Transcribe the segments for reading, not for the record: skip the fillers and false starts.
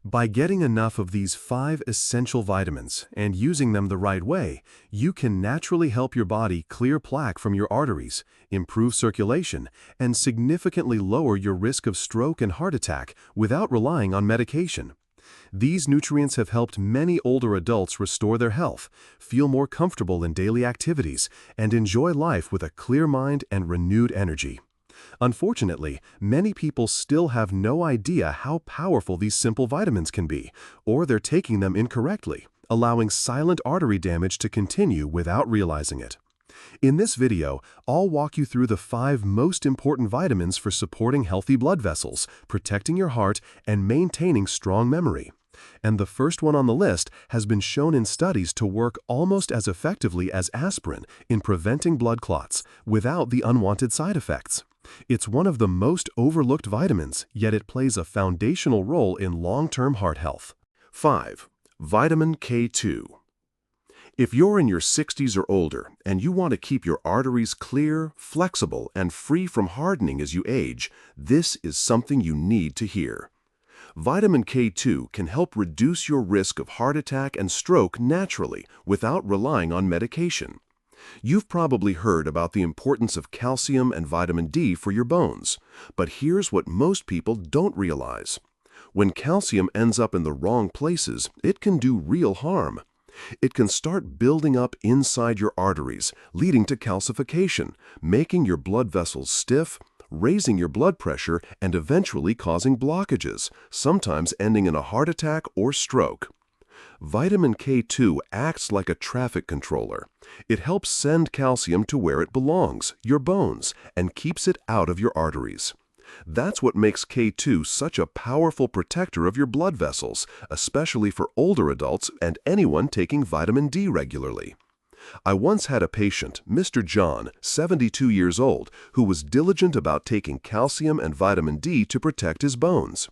By getting enough of these 5 essential vitamins and using them the right way, you can naturally help your body clear plaque from your arteries, improve circulation, and significantly lower your risk of stroke and heart attack without relying on medication. These nutrients have helped many older adults restore their health, feel more comfortable in daily activities, and enjoy life with a clear mind and renewed energy. Unfortunately, many people still have no idea how powerful these simple vitamins can be, or they're taking them incorrectly, allowing silent artery damage to continue without realizing it. In this video, I'll walk you through the 5 most important vitamins for supporting healthy blood vessels, protecting your heart, and maintaining strong memory. And the first one on the list has been shown in studies to work almost as effectively as aspirin in preventing blood clots, without the unwanted side effects. It's one of the most overlooked vitamins, yet it plays a foundational role in long-term heart health. 5. Vitamin K2. If you're in your 60s or older and you want to keep your arteries clear, flexible, and free from hardening as you age, this is something you need to hear. Vitamin K2 can help reduce your risk of heart attack and stroke naturally without relying on medication. You've probably heard about the importance of calcium and vitamin D for your bones, but here's what most people don't realize. When calcium ends up in the wrong places, it can do real harm. It can start building up inside your arteries, leading to calcification, making your blood vessels stiff, raising your blood pressure, and eventually causing blockages, sometimes ending in a heart attack or stroke. Vitamin K2 acts like a traffic controller. It helps send calcium to where it belongs, your bones, and keeps it out of your arteries. That's what makes K2 such a powerful protector of your blood vessels, especially for older adults and anyone taking vitamin D regularly. I once had a patient, Mr. John, 72 years old, who was diligent about taking calcium and vitamin D to protect his bones.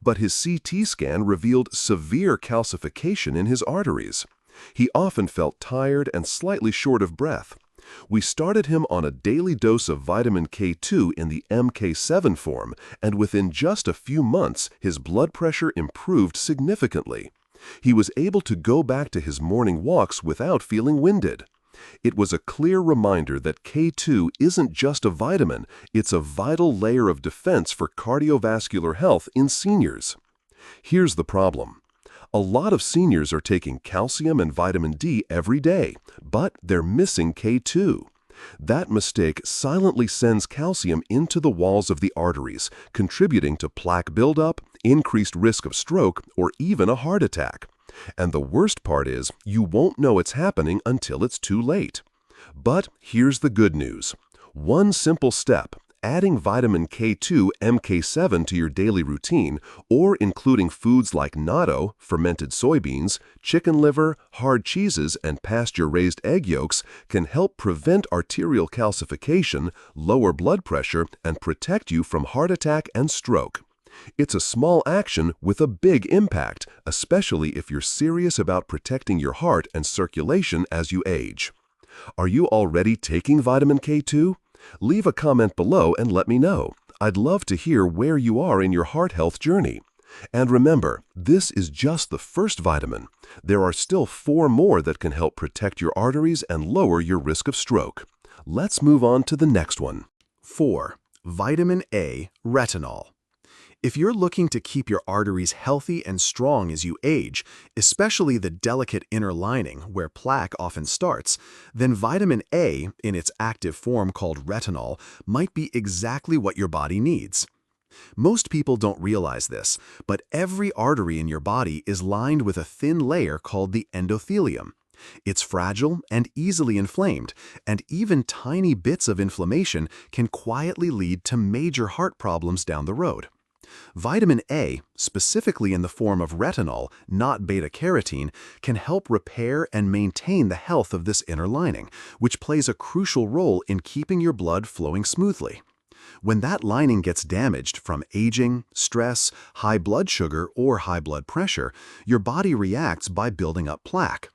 But his CT scan revealed severe calcification in his arteries. He often felt tired and slightly short of breath. We started him on a daily dose of vitamin K2 in the MK7 form, and within just a few months, his blood pressure improved significantly. He was able to go back to his morning walks without feeling winded. It was a clear reminder that K2 isn't just a vitamin, it's a vital layer of defense for cardiovascular health in seniors. Here's the problem. A lot of seniors are taking calcium and vitamin D every day, but they're missing K2. That mistake silently sends calcium into the walls of the arteries, contributing to plaque buildup, increased risk of stroke, or even a heart attack. And the worst part is, you won't know it's happening until it's too late. But here's the good news. One simple step, adding vitamin K2 MK7 to your daily routine, or including foods like natto, fermented soybeans, chicken liver, hard cheeses, and pasture-raised egg yolks, can help prevent arterial calcification, lower blood pressure, and protect you from heart attack and stroke. It's a small action with a big impact, especially if you're serious about protecting your heart and circulation as you age. Are you already taking vitamin K2? Leave a comment below and let me know. I'd love to hear where you are in your heart health journey. And remember, this is just the first vitamin. There are still 4 more that can help protect your arteries and lower your risk of stroke. Let's move on to the next one. 4. Vitamin A, retinol. If you're looking to keep your arteries healthy and strong as you age, especially the delicate inner lining where plaque often starts, then vitamin A, in its active form called retinol, might be exactly what your body needs. Most people don't realize this, but every artery in your body is lined with a thin layer called the endothelium. It's fragile and easily inflamed, and even tiny bits of inflammation can quietly lead to major heart problems down the road. Vitamin A, specifically in the form of retinol, not beta-carotene, can help repair and maintain the health of this inner lining, which plays a crucial role in keeping your blood flowing smoothly. When that lining gets damaged from aging, stress, high blood sugar, or high blood pressure, your body reacts by building up plaque.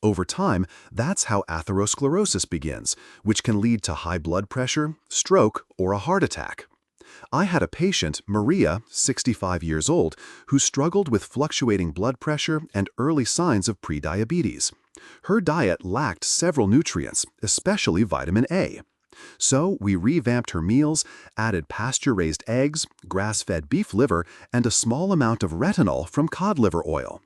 Over time, that's how atherosclerosis begins, which can lead to high blood pressure, stroke, or a heart attack. I had a patient, Maria, 65 years old, who struggled with fluctuating blood pressure and early signs of prediabetes. Her diet lacked several nutrients, especially vitamin A. So we revamped her meals, added pasture-raised eggs, grass-fed beef liver, and a small amount of retinol from cod liver oil.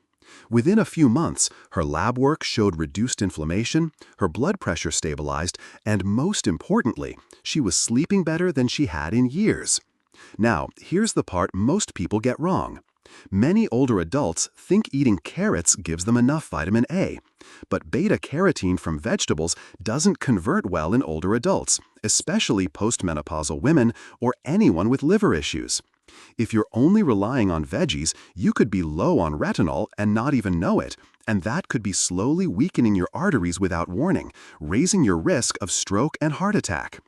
Within a few months, her lab work showed reduced inflammation, her blood pressure stabilized, and most importantly, she was sleeping better than she had in years. Now, here's the part most people get wrong. Many older adults think eating carrots gives them enough vitamin A, but beta-carotene from vegetables doesn't convert well in older adults, especially postmenopausal women or anyone with liver issues. If you're only relying on veggies, you could be low on retinol and not even know it, and that could be slowly weakening your arteries without warning, raising your risk of stroke and heart attack.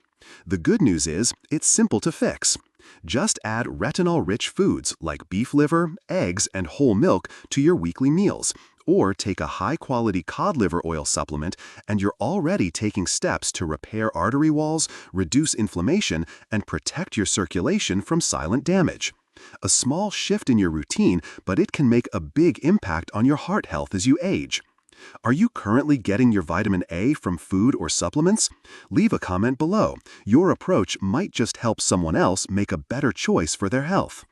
The good news is, it's simple to fix. Just add retinol-rich foods like beef liver, eggs, and whole milk to your weekly meals, or take a high-quality cod liver oil supplement, and you're already taking steps to repair artery walls, reduce inflammation, and protect your circulation from silent damage. A small shift in your routine, but it can make a big impact on your heart health as you age. Are you currently getting your vitamin A from food or supplements? Leave a comment below. Your approach might just help someone else make a better choice for their health.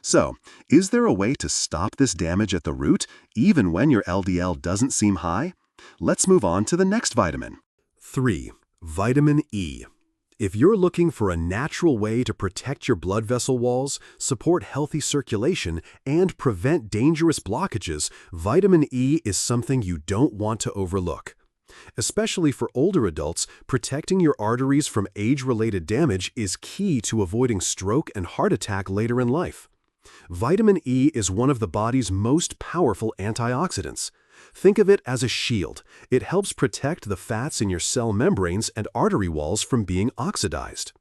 So, is there a way to stop this damage at the root, even when your LDL doesn't seem high? Let's move on to the next vitamin. 3. Vitamin E. If you're looking for a natural way to protect your blood vessel walls, support healthy circulation, and prevent dangerous blockages, vitamin E is something you don't want to overlook. Especially for older adults, protecting your arteries from age-related damage is key to avoiding stroke and heart attack later in life. Vitamin E is one of the body's most powerful antioxidants. Think of it as a shield. It helps protect the fats in your cell membranes and artery walls from being oxidized.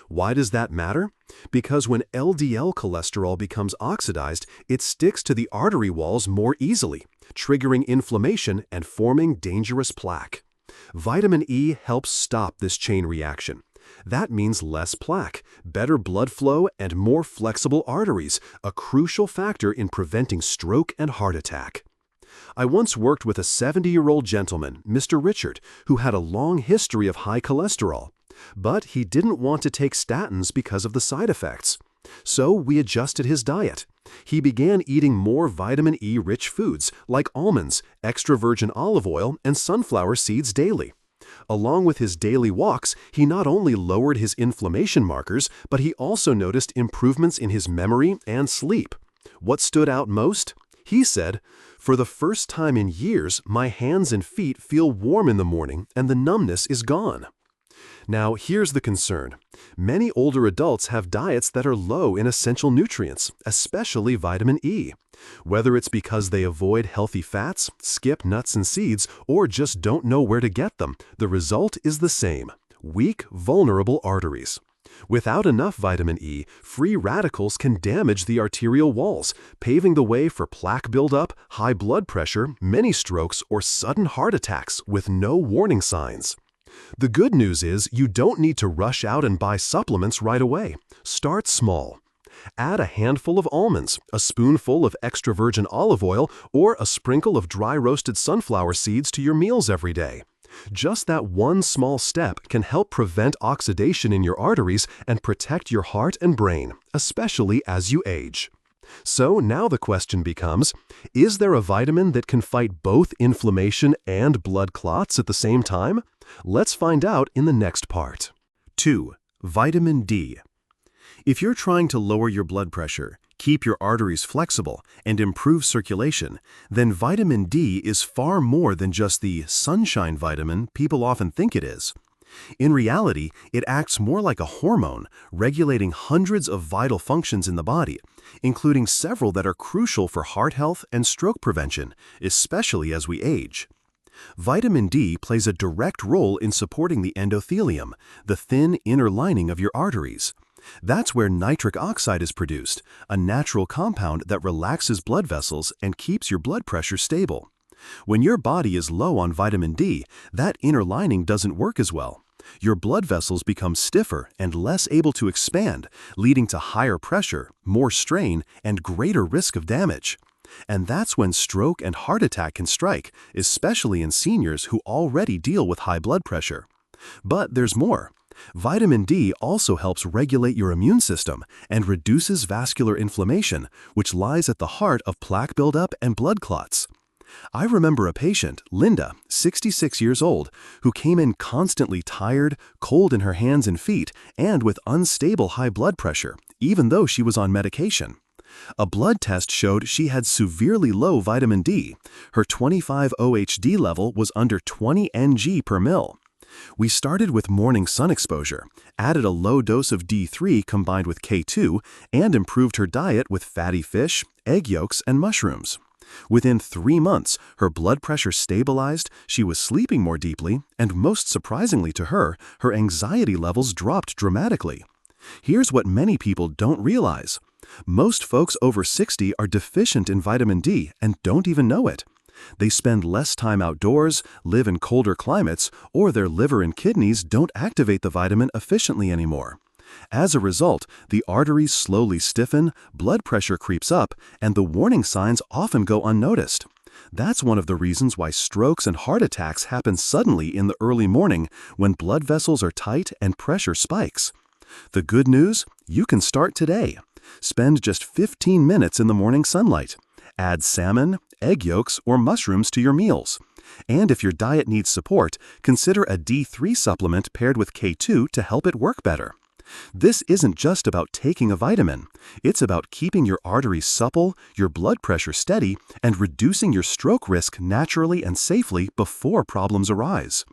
Why does that matter? Because when LDL cholesterol becomes oxidized, it sticks to the artery walls more easily, triggering inflammation and forming dangerous plaque. Vitamin E helps stop this chain reaction. That means less plaque, better blood flow, and more flexible arteries, a crucial factor in preventing stroke and heart attack. I once worked with a 70-year-old gentleman, Mr. Richard, who had a long history of high cholesterol. But he didn't want to take statins because of the side effects. So we adjusted his diet. He began eating more vitamin E-rich foods like almonds, extra virgin olive oil, and sunflower seeds daily. Along with his daily walks, he not only lowered his inflammation markers, but he also noticed improvements in his memory and sleep. What stood out most? He said, "For the first time in years, my hands and feet feel warm in the morning and the numbness is gone." Now, here's the concern. Many older adults have diets that are low in essential nutrients, especially vitamin E. Whether it's because they avoid healthy fats, skip nuts and seeds, or just don't know where to get them, the result is the same: weak, vulnerable arteries. Without enough vitamin E, free radicals can damage the arterial walls, paving the way for plaque buildup, high blood pressure, many strokes, or sudden heart attacks with no warning signs. The good news is you don't need to rush out and buy supplements right away. Start small. Add a handful of almonds, a spoonful of extra virgin olive oil, or a sprinkle of dry roasted sunflower seeds to your meals every day. Just that one small step can help prevent oxidation in your arteries and protect your heart and brain, especially as you age. So now the question becomes, is there a vitamin that can fight both inflammation and blood clots at the same time? Let's find out in the next part. 2. Vitamin D. If you're trying to lower your blood pressure, keep your arteries flexible, and improve circulation, then vitamin D is far more than just the sunshine vitamin people often think it is. In reality, it acts more like a hormone, regulating hundreds of vital functions in the body, including several that are crucial for heart health and stroke prevention, especially as we age. Vitamin D plays a direct role in supporting the endothelium, the thin inner lining of your arteries. That's where nitric oxide is produced, a natural compound that relaxes blood vessels and keeps your blood pressure stable. When your body is low on vitamin D, that inner lining doesn't work as well. Your blood vessels become stiffer and less able to expand, leading to higher pressure, more strain, and greater risk of damage. And that's when stroke and heart attack can strike, especially in seniors who already deal with high blood pressure. But there's more. Vitamin D also helps regulate your immune system and reduces vascular inflammation, which lies at the heart of plaque buildup and blood clots. I remember a patient, Linda, 66 years old, who came in constantly tired, cold in her hands and feet, and with unstable high blood pressure, even though she was on medication. A blood test showed she had severely low vitamin D. Her 25 OHD level was under 20 ng per ml. We started with morning sun exposure, added a low dose of D3 combined with K2, and improved her diet with fatty fish, egg yolks, and mushrooms. Within 3 months, her blood pressure stabilized, she was sleeping more deeply, and most surprisingly to her, her anxiety levels dropped dramatically. Here's what many people don't realize. Most folks over 60 are deficient in vitamin D and don't even know it. They spend less time outdoors, live in colder climates, or their liver and kidneys don't activate the vitamin efficiently anymore. As a result, the arteries slowly stiffen, blood pressure creeps up, and the warning signs often go unnoticed. That's one of the reasons why strokes and heart attacks happen suddenly in the early morning when blood vessels are tight and pressure spikes. The good news? You can start today. Spend just 15 minutes in the morning sunlight. Add salmon, egg yolks, or mushrooms to your meals. And if your diet needs support, consider a D3 supplement paired with K2 to help it work better. This isn't just about taking a vitamin. It's about keeping your arteries supple, your blood pressure steady, and reducing your stroke risk naturally and safely before problems arise.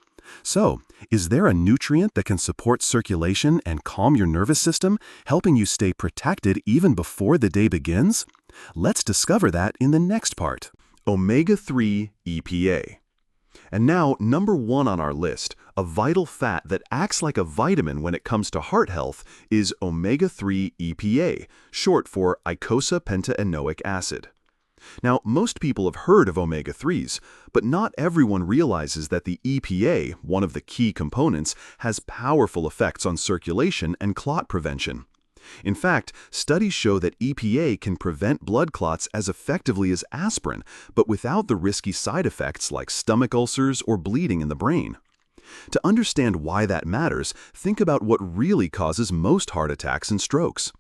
So, is there a nutrient that can support circulation and calm your nervous system, helping you stay protected even before the day begins? Let's discover that in the next part. Omega-3 EPA. And now, number 1 on our list, a vital fat that acts like a vitamin when it comes to heart health, is omega-3 EPA, short for eicosapentaenoic acid. Now, most people have heard of omega-3s, but not everyone realizes that the EPA, one of the key components, has powerful effects on circulation and clot prevention. In fact, studies show that EPA can prevent blood clots as effectively as aspirin, but without the risky side effects like stomach ulcers or bleeding in the brain. To understand why that matters, think about what really causes most heart attacks and strokes.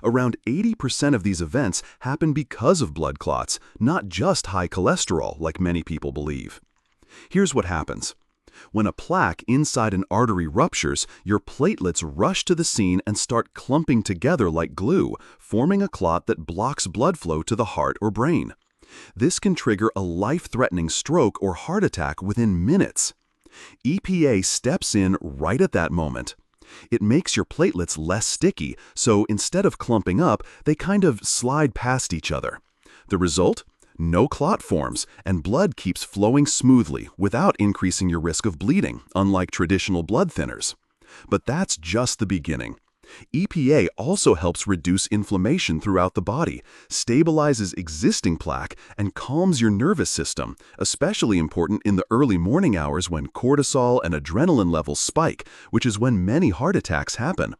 Around 80% of these events happen because of blood clots, not just high cholesterol like many people believe. Here's what happens. When a plaque inside an artery ruptures, your platelets rush to the scene and start clumping together like glue, forming a clot that blocks blood flow to the heart or brain. This can trigger a life-threatening stroke or heart attack within minutes. EPA steps in right at that moment. It makes your platelets less sticky, so instead of clumping up, they kind of slide past each other. The result? No clot forms, and blood keeps flowing smoothly without increasing your risk of bleeding, unlike traditional blood thinners. But that's just the beginning. EPA also helps reduce inflammation throughout the body, stabilizes existing plaque, and calms your nervous system, especially important in the early morning hours when cortisol and adrenaline levels spike, which is when many heart attacks happen.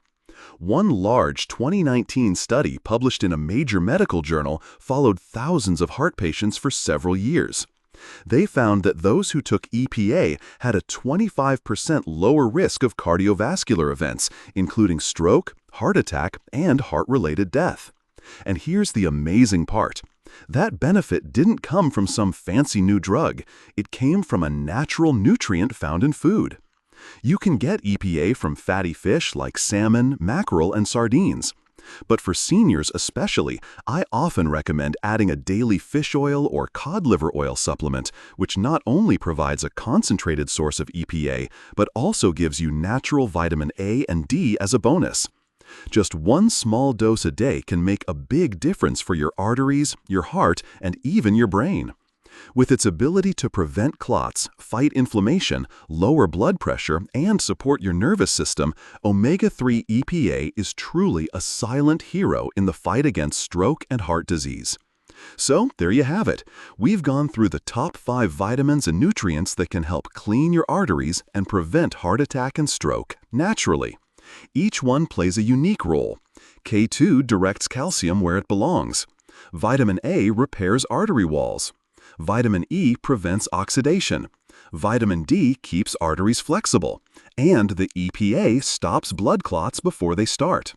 One large 2019 study published in a major medical journal followed thousands of heart patients for several years. They found that those who took EPA had a 25% lower risk of cardiovascular events, including stroke, heart attack, and heart-related death. And here's the amazing part. That benefit didn't come from some fancy new drug. It came from a natural nutrient found in food. You can get EPA from fatty fish like salmon, mackerel, and sardines. But for seniors especially, I often recommend adding a daily fish oil or cod liver oil supplement, which not only provides a concentrated source of EPA, but also gives you natural vitamin A and D as a bonus. Just one small dose a day can make a big difference for your arteries, your heart, and even your brain. With its ability to prevent clots, fight inflammation, lower blood pressure, and support your nervous system, omega-3 EPA is truly a silent hero in the fight against stroke and heart disease. So, there you have it. We've gone through the top 5 vitamins and nutrients that can help clean your arteries and prevent heart attack and stroke naturally. Each one plays a unique role. K2 directs calcium where it belongs. Vitamin A repairs artery walls. Vitamin E prevents oxidation. Vitamin D keeps arteries flexible. And the EPA stops blood clots before they start.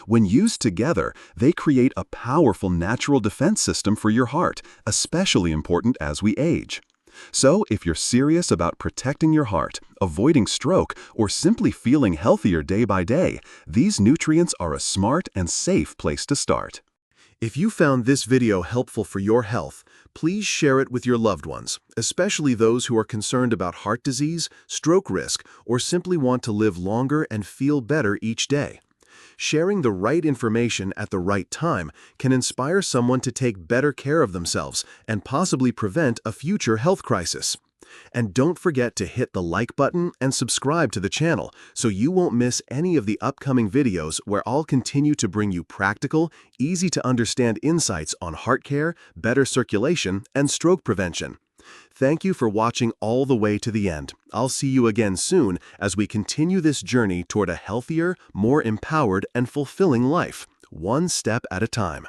When used together, they create a powerful natural defense system for your heart, especially important as we age. So, if you're serious about protecting your heart, avoiding stroke, or simply feeling healthier day by day, these nutrients are a smart and safe place to start. If you found this video helpful for your health, please share it with your loved ones, especially those who are concerned about heart disease, stroke risk, or simply want to live longer and feel better each day. Sharing the right information at the right time can inspire someone to take better care of themselves and possibly prevent a future health crisis. And don't forget to hit the like button and subscribe to the channel so you won't miss any of the upcoming videos where I'll continue to bring you practical, easy-to-understand insights on heart care, better circulation, and stroke prevention. Thank you for watching all the way to the end. I'll see you again soon as we continue this journey toward a healthier, more empowered, and fulfilling life, one step at a time.